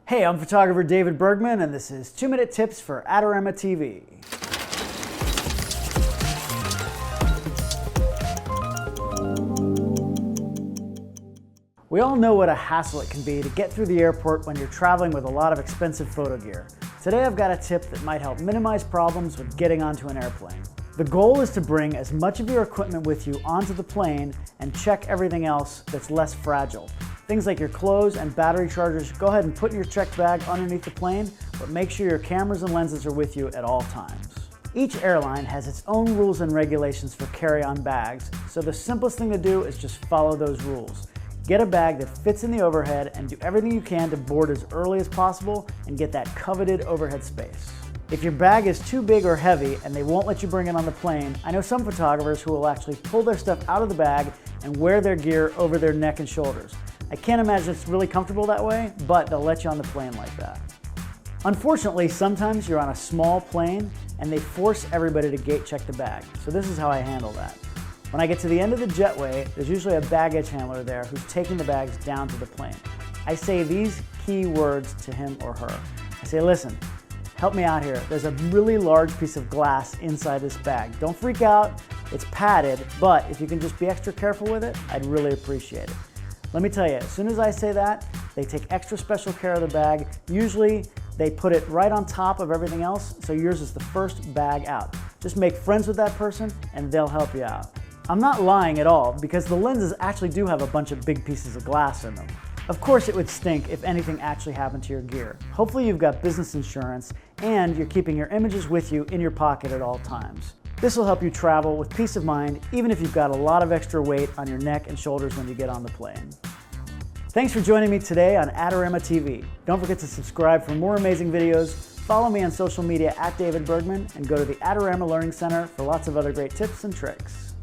Hey, I'm photographer David Bergman, and this is 2-Minute Tips for Adorama TV. We all know what a hassle it can be to get through the airport when you're traveling with a lot of expensive photo gear. Today I've got a tip that might help minimize problems with getting onto an airplane. The goal is to bring as much of your equipment with you onto the plane and check everything else that's less fragile. Things like your clothes and battery chargers, go ahead and put in your checked bag underneath the plane, but make sure your cameras and lenses are with you at all times. Each airline has its own rules and regulations for carry-on bags, so the simplest thing to do is just follow those rules. Get a bag that fits in the overhead and do everything you can to board as early as possible and get that coveted overhead space. If your bag is too big or heavy and they won't let you bring it on the plane, I know some photographers who will actually pull their stuff out of the bag and wear their gear over their neck and shoulders. I can't imagine it's really comfortable that way, but they'll let you on the plane like that. Unfortunately, sometimes you're on a small plane and they force everybody to gate check the bag. So this is how I handle that. When I get to the end of the jetway, there's usually a baggage handler there who's taking the bags down to the plane. I say these key words to him or her. I say, listen, help me out here. There's a really large piece of glass inside this bag. Don't freak out, it's padded, but if you can just be extra careful with it, I'd really appreciate it. Let me tell you, as soon as I say that, they take extra special care of the bag. Usually, they put it right on top of everything else, so yours is the first bag out. Just make friends with that person, and they'll help you out. I'm not lying at all, because the lenses actually do have a bunch of big pieces of glass in them. Of course, it would stink if anything actually happened to your gear. Hopefully, you've got business insurance, and you're keeping your images with you in your pocket at all times. This will help you travel with peace of mind, even if you've got a lot of extra weight on your neck and shoulders when you get on the plane. Thanks for joining me today on Adorama TV. Don't forget to subscribe for more amazing videos, follow me on social media @David Bergman, and go to the Adorama Learning Center for lots of other great tips and tricks.